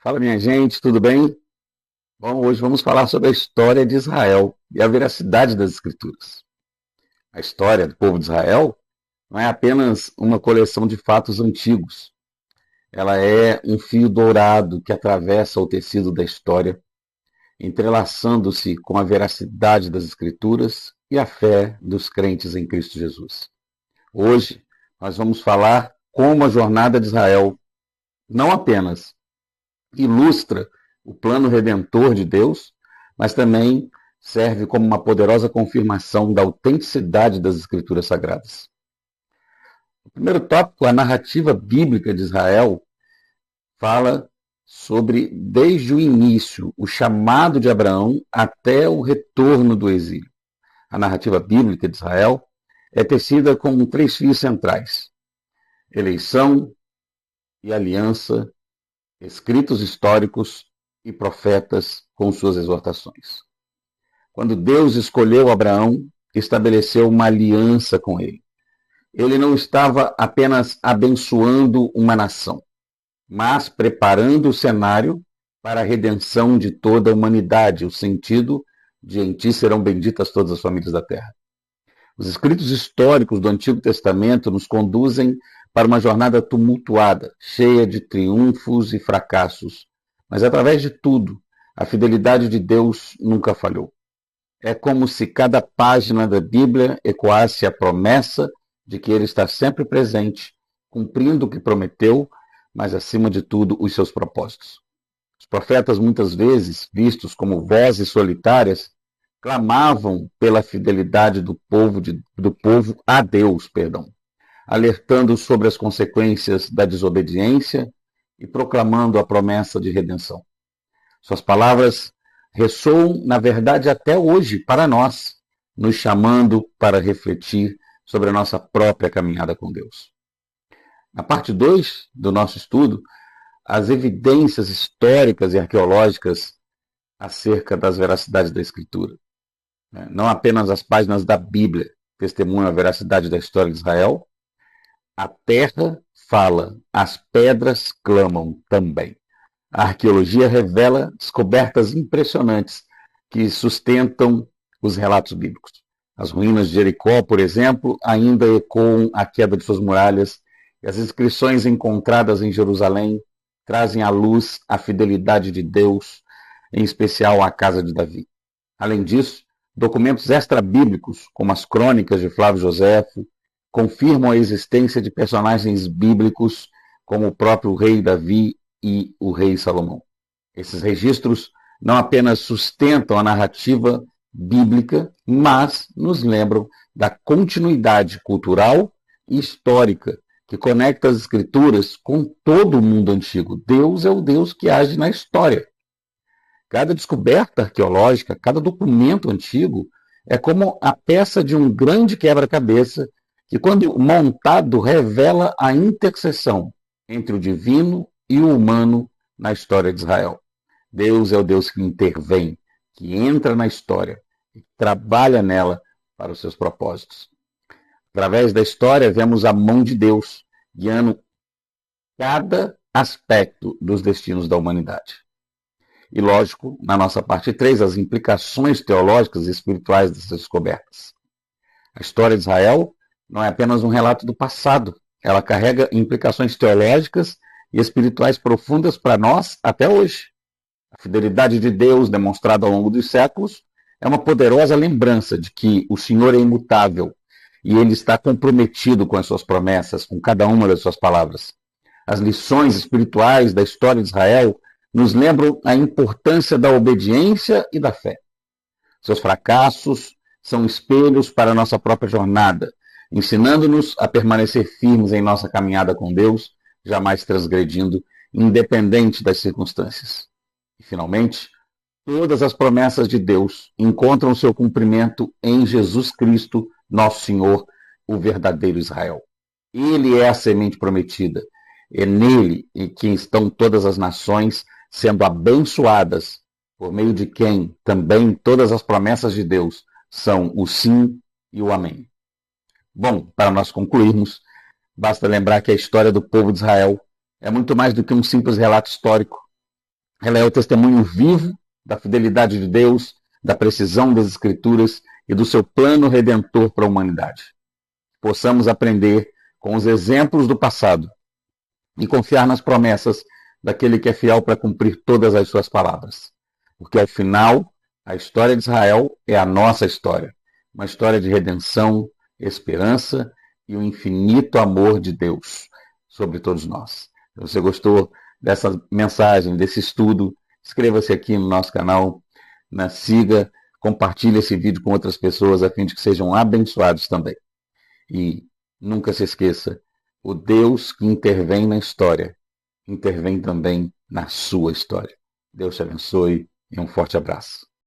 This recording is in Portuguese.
Fala, minha gente, tudo bem? Bom, hoje vamos falar sobre a história de Israel e a veracidade das Escrituras. A história do povo de Israel não é apenas uma coleção de fatos antigos. Ela é um fio dourado que atravessa o tecido da história, entrelaçando-se com a veracidade das Escrituras e a fé dos crentes em Cristo Jesus. Hoje, nós vamos falar como a jornada de Israel não apenas ilustra o plano redentor de Deus, mas também serve como uma poderosa confirmação da autenticidade das Escrituras Sagradas. O primeiro tópico, a narrativa bíblica de Israel, fala sobre, desde o início, o chamado de Abraão até o retorno do exílio. A narrativa bíblica de Israel é tecida com três fios centrais: eleição e aliança, escritos históricos e profetas com suas exortações. Quando Deus escolheu Abraão, estabeleceu uma aliança com ele. Ele não estava apenas abençoando uma nação, mas preparando o cenário para a redenção de toda a humanidade, o sentido de em ti serão benditas todas as famílias da terra. Os escritos históricos do Antigo Testamento nos conduzem para uma jornada tumultuada, cheia de triunfos e fracassos. Mas através de tudo, a fidelidade de Deus nunca falhou. É como se cada página da Bíblia ecoasse a promessa de que Ele está sempre presente, cumprindo o que prometeu, mas acima de tudo os seus propósitos. Os profetas, muitas vezes vistos como vozes solitárias, clamavam pela fidelidade do povo a Deus, alertando sobre as consequências da desobediência e proclamando a promessa de redenção. Suas palavras ressoam, na verdade, até hoje para nós, nos chamando para refletir sobre a nossa própria caminhada com Deus. Na parte 2 do nosso estudo, as evidências históricas e arqueológicas acerca das veracidades da Escritura. Não apenas as páginas da Bíblia testemunham a veracidade da história de Israel, a terra fala, as pedras clamam também. A arqueologia revela descobertas impressionantes que sustentam os relatos bíblicos. As ruínas de Jericó, por exemplo, ainda ecoam a queda de suas muralhas, e as inscrições encontradas em Jerusalém trazem à luz a fidelidade de Deus, em especial à casa de Davi. Além disso, documentos extra-bíblicos, como as crônicas de Flávio Joséfo, confirmam a existência de personagens bíblicos como o próprio rei Davi e o rei Salomão. Esses registros não apenas sustentam a narrativa bíblica, mas nos lembram da continuidade cultural e histórica que conecta as Escrituras com todo o mundo antigo. Deus é o Deus que age na história. Cada descoberta arqueológica, cada documento antigo é como a peça de um grande quebra-cabeça que, quando montado, revela a interseção entre o divino e o humano na história de Israel. Deus é o Deus que intervém, que entra na história e trabalha nela para os seus propósitos. Através da história, vemos a mão de Deus guiando cada aspecto dos destinos da humanidade. E, lógico, na nossa parte 3, as implicações teológicas e espirituais dessas descobertas. A história de Israel não é apenas um relato do passado, ela carrega implicações teológicas e espirituais profundas para nós até hoje. A fidelidade de Deus, demonstrada ao longo dos séculos, é uma poderosa lembrança de que o Senhor é imutável e Ele está comprometido com as suas promessas, com cada uma das suas palavras. As lições espirituais da história de Israel nos lembram a importância da obediência e da fé. Seus fracassos são espelhos para a nossa própria jornada, ensinando-nos a permanecer firmes em nossa caminhada com Deus, jamais transgredindo, independente das circunstâncias. E, finalmente, todas as promessas de Deus encontram seu cumprimento em Jesus Cristo, nosso Senhor, o verdadeiro Israel. Ele é a semente prometida. É nele em que estão todas as nações sendo abençoadas, por meio de quem também todas as promessas de Deus são o sim e o amém. Bom, para nós concluirmos, basta lembrar que a história do povo de Israel é muito mais do que um simples relato histórico. Ela é o testemunho vivo da fidelidade de Deus, da precisão das Escrituras e do seu plano redentor para a humanidade. Possamos aprender com os exemplos do passado e confiar nas promessas daquele que é fiel para cumprir todas as suas palavras. Porque, ao final, a história de Israel é a nossa história. Uma história de redenção, esperança e o infinito amor de Deus sobre todos nós. Se você gostou dessa mensagem, desse estudo, inscreva-se aqui no nosso canal, siga, compartilhe esse vídeo com outras pessoas a fim de que sejam abençoados também. E nunca se esqueça, o Deus que intervém na história, intervém também na sua história. Deus te abençoe e um forte abraço.